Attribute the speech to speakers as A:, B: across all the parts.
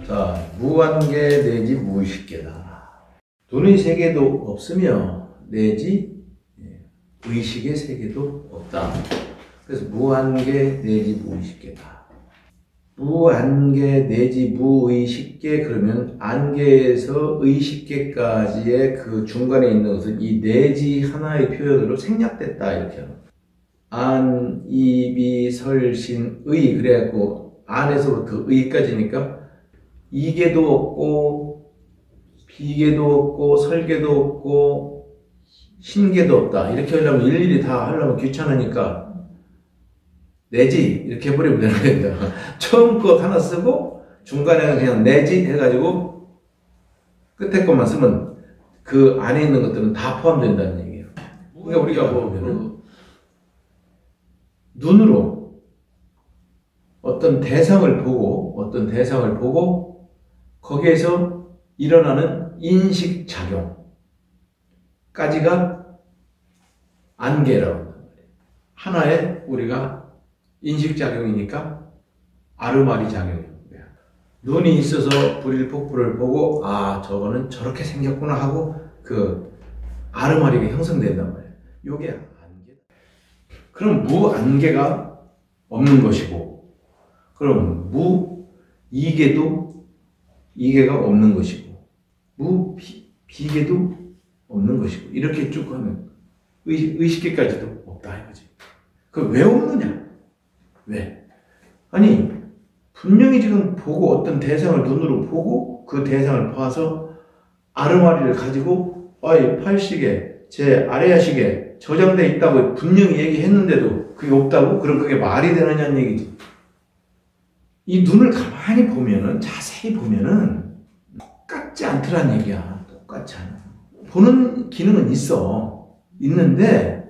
A: 자, 무한계 내지 무의식계다. 눈의 세계도 없으며 내지 의식의 세계도 없다. 그래서 무한계 내지 무의식계다. 무한계 내지 무의식계, 그러면 안계에서 의식계까지의 그 중간에 있는 것은 이 내지 하나의 표현으로 생략됐다, 이렇게 하는 거예요. 안, 이비, 설, 신, 의, 그래갖고 안에서부터 의까지니까 이계도 없고 비계도 없고 설계도 없고 신계도 없다. 이렇게 하려면 일일이 다 하려면 귀찮으니까 내지 이렇게 해버리면 되는 겁니다. 처음 것 하나 쓰고 중간에 그냥 내지 해가지고 끝에 것만 쓰면 그 안에 있는 것들은 다 포함된다는 얘기예요. 그러니까 우리가 보면 눈으로 어떤 대상을 보고 거기에서 일어나는 인식작용까지가 안계라고 한단 말이에요. 하나의 우리가 인식작용이니까 아르마리 작용이에요. 눈이 있어서 불일폭불을 보고 아 저거는 저렇게 생겼구나 하고 그 아르마리가 형성된단 말이에요. 요게 안계. 그럼 무안계가 없는 것이고, 그럼 무이계도 이계가 없는 것이고, 무비계도 없는 것이고, 이렇게 쭉 하면 의식계까지도 없다 이거지. 그 왜 없느냐? 왜? 아니 분명히 지금 보고 어떤 대상을 눈으로 보고 그 대상을 봐서 아르마리를 가지고 팔시계, 제 아래야시계 저장되어 있다고 분명히 얘기했는데도 그게 없다고? 그럼 그게 말이 되느냐는 얘기지. 이 눈을 가만히 보면은, 자세히 보면은 똑같지 않더란 얘기야. 똑같지 않아. 보는 기능은 있는데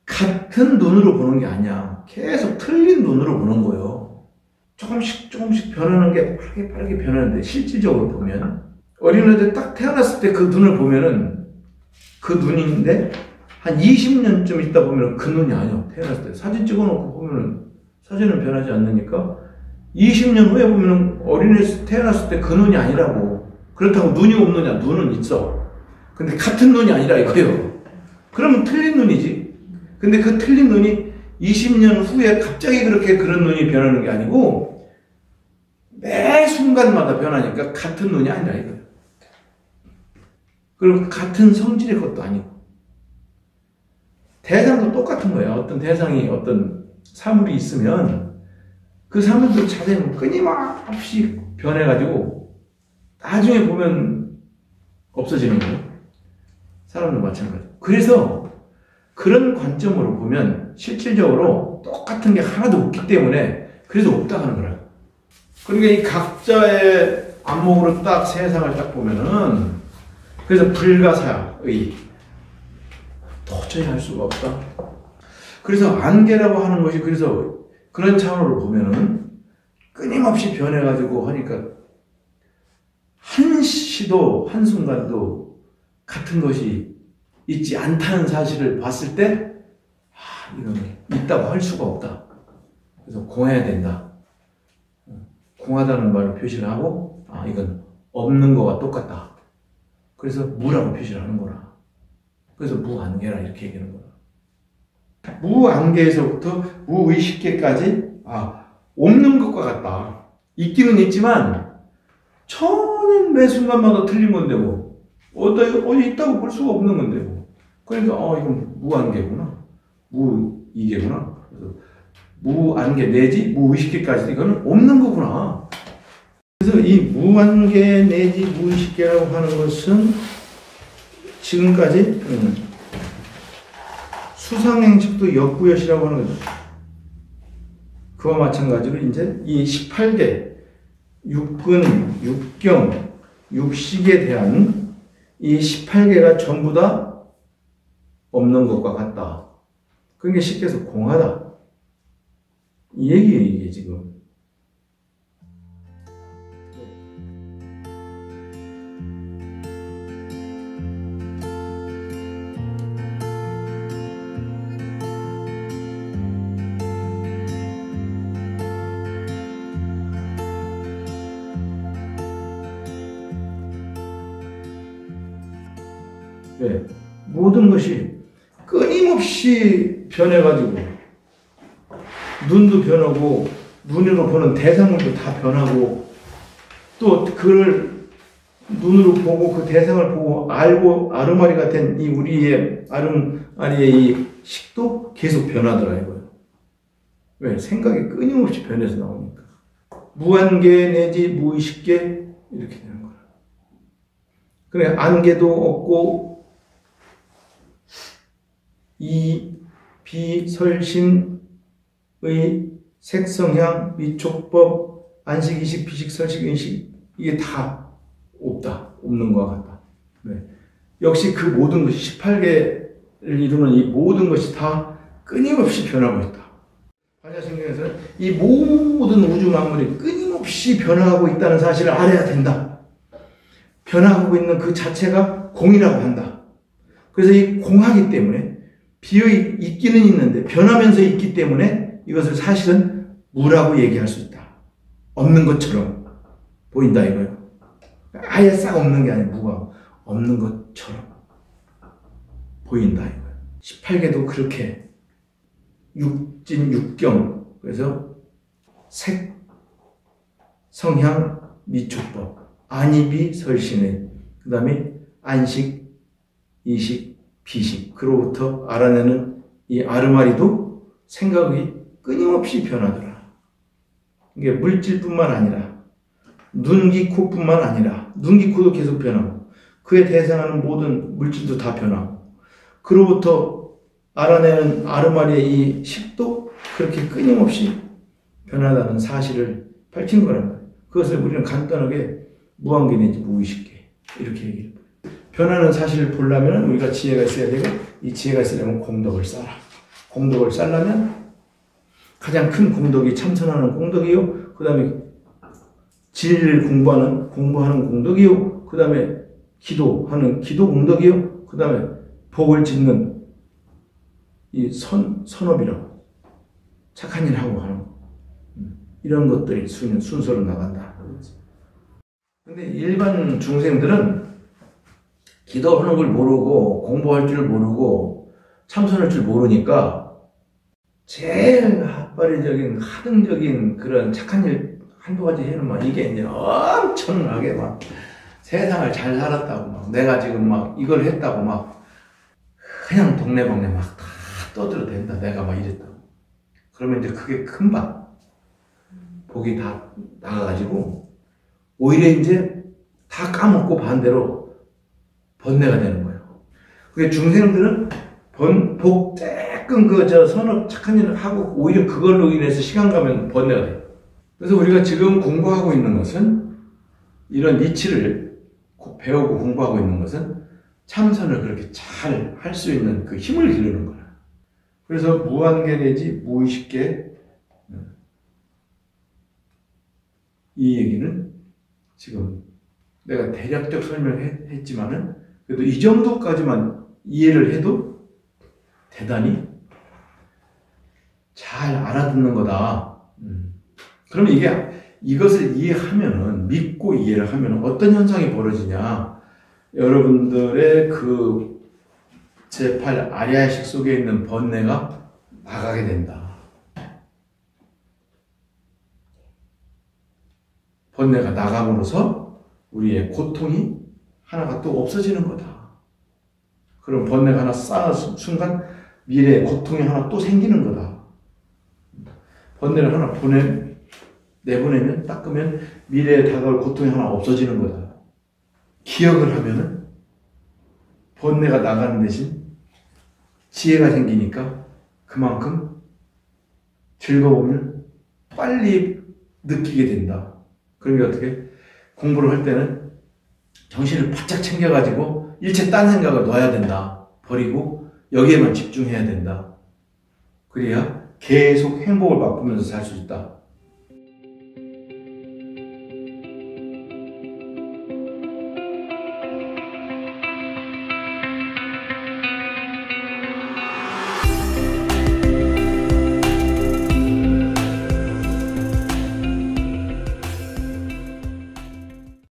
A: 같은 눈으로 보는 게 아니야. 계속 틀린 눈으로 보는 거예요. 조금씩 변하는 게 빠르게 변하는데, 실질적으로 보면 어린애들 딱 태어났을 때 그 눈을 보면은 그 눈인데 한 20년쯤 있다 보면 그 눈이 아니야. 태어났을 때 사진 찍어놓고 보면은 사진은 변하지 않으니까 20년 후에 보면은 어린애 태어났을 때 그 눈이 아니라고. 그렇다고 눈이 없느냐? 눈은 있어. 근데 같은 눈이 아니라 이거예요. 그러면 틀린 눈이지. 근데 그 틀린 눈이 20년 후에 갑자기 그런 눈이 변하는 게 아니고 매 순간마다 변하니까 같은 눈이 아니라 이거예요. 그리고 같은 성질의 것도 아니고 대상도 똑같은 거예요. 어떤 대상이 어떤 사물이 있으면 그 사물도 자세히 끊임없이 변해가지고 나중에 보면 없어지는 거예요. 사람도 마찬가지고. 그래서 그런 관점으로 보면 실질적으로 똑같은 게 하나도 없기 때문에 그래서 없다 하는 거라고. 그러니까 이 각자의 안목으로 딱 세상을 딱 보면은 그래서 불가사의 도저히 할 수가 없다. 그래서 안계라고 하는 것이 그래서 그런 차원으로 보면은 끊임없이 변해가지고 하니까 한시도 한순간도 같은 것이 있지 않다는 사실을 봤을 때 이건 있다고 할 수가 없다. 그래서 공해야 된다. 공하다는 말로 표시를 하고 이건 없는 거와 똑같다. 그래서 무라고 표시를 하는 거라. 그래서 무안계라 이렇게 얘기하는 거라. 무안계에서부터 무의식계까지 없는 것과 같다. 있기는 있지만 저는 매 순간마다 틀린 건데 뭐 어디 있다고 볼 수가 없는 건데 뭐. 그러니까 이건 무안계구나. 무이계구나. 그래서 무안계 내지 무의식계까지 이거는 없는 거구나. 그래서 이 무안계 내지 무의식계라고 하는 것은 지금까지 수상행식도 역구여시라고 하는 거죠. 그와 마찬가지로 이제 이 18계 육근, 육경, 육식에 대한 이 18개가 전부 다 없는 것과 같다. 그러니까 쉽게 해서 공하다. 이 얘기예요, 이게 지금. 왜? 모든 것이 끊임없이 변해가지고 눈도 변하고 눈으로 보는 대상물도 다 변하고 또 그걸 눈으로 보고 그 대상을 보고 알고 아르마리가 된 이 우리의 아르마리의 이 식도 계속 변하더라 이거예요. 왜? 생각이 끊임없이 변해서 나오니까. 무한계 내지 무의식계 이렇게 되는 거야. 그래 안개도 없고 이 비설신의 색성향 미촉법 안식이식 비식 설식 인식 이게 다 없다. 없는 것 같다. 네. 역시 그 모든 것이 18개를 이루는 이 모든 것이 다 끊임없이 변하고 있다. 반야신경에서는 이 모든 우주 만물이 끊임없이 변화하고 있다는 사실을 알아야 된다. 변화하고 있는 그 자체가 공이라고 한다. 그래서 이 공하기 때문에 비어 있기는 있는데 변하면서 있기 때문에 이것을 사실은 무라고 얘기할 수 있다. 없는 것처럼 보인다 이거예요. 아예 싹 없는 게 아니라 무가 없는 것처럼 보인다 이거예요. 18개도 그렇게 육진 육경 그래서 색 성향 미촉법 안입이 설신의 그 다음에 안식 이식 비식 그로부터 알아내는 이 아르마리도 생각이 끊임없이 변하더라. 이게 물질뿐만 아니라 눈, 귀, 코뿐만 아니라 눈, 귀, 코도 계속 변하고 그에 대상하는 모든 물질도 다 변하고 그로부터 알아내는 아르마리의 이 식도 그렇게 끊임없이 변하다는 사실을 밝힌 거란 말이에요. 그것을 우리는 간단하게 무한계 내지 무의식계 이렇게 얘기를 해요. 변하는 사실을 보려면 우리가 지혜가 있어야 되고 이 지혜가 있으려면 공덕을 쌓아. 공덕을 쌓으려면 가장 큰 공덕이 참선하는 공덕이요. 그 다음에 진리를 공부하는 공덕이요. 그 다음에 기도하는 기도 공덕이요. 그 다음에 복을 짓는 이 선업이라고 착한 일 하고 하는 이런 것들이 순서로 나간다. 근데 일반 중생들은 기도하는 걸 모르고 공부할 줄 모르고 참선할 줄 모르니까 제일 핫바리적인 하등적인 그런 착한 일 한두 가지 해놓으면 이게 이제 엄청나게 막 세상을 잘 살았다고 막 내가 지금 막 이걸 했다고 막 그냥 동네방네 막 다 떠들어댄다. 내가 막 이랬다고. 그러면 이제 그게 금방 복이 다 나가가지고 오히려 이제 다 까먹고 반대로 번뇌가 되는 거예요. 그게 중생들은 복 쬐끔 선업 착한 일을 하고 오히려 그걸로 인해서 시간 가면 번뇌가 돼요. 그래서 우리가 지금 공부하고 있는 것은 이런 이치를 배우고 공부하고 있는 것은 참선을 그렇게 잘 할 수 있는 그 힘을 기르는 거예요. 그래서 무한계 내지 무의식계 이 얘기는 지금 내가 대략적 설명을 했지만은 그래도 이 정도까지만 이해를 해도 대단히 잘 알아듣는 거다. 그러면 이것을 이해하면은 믿고 이해를 하면 어떤 현상이 벌어지냐? 여러분들의 그 제8 아리아식 속에 있는 번뇌가 나가게 된다. 번뇌가 나감으로써 우리의 고통이 하나가 또 없어지는 거다. 그럼 번뇌가 하나 쌓는 순간 미래의 고통이 하나 또 생기는 거다. 번뇌를 하나 내보내면 닦으면 미래에 다가올 고통이 하나 없어지는 거다. 기억을 하면은 번뇌가 나가는 대신 지혜가 생기니까 그만큼 즐거움을 빨리 느끼게 된다. 그러니까 어떻게? 공부를 할 때는 정신을 바짝 챙겨가지고 일체 딴 생각을 놔야 된다. 버리고 여기에만 집중해야 된다. 그래야 계속 행복을 맛보면서 살 수 있다.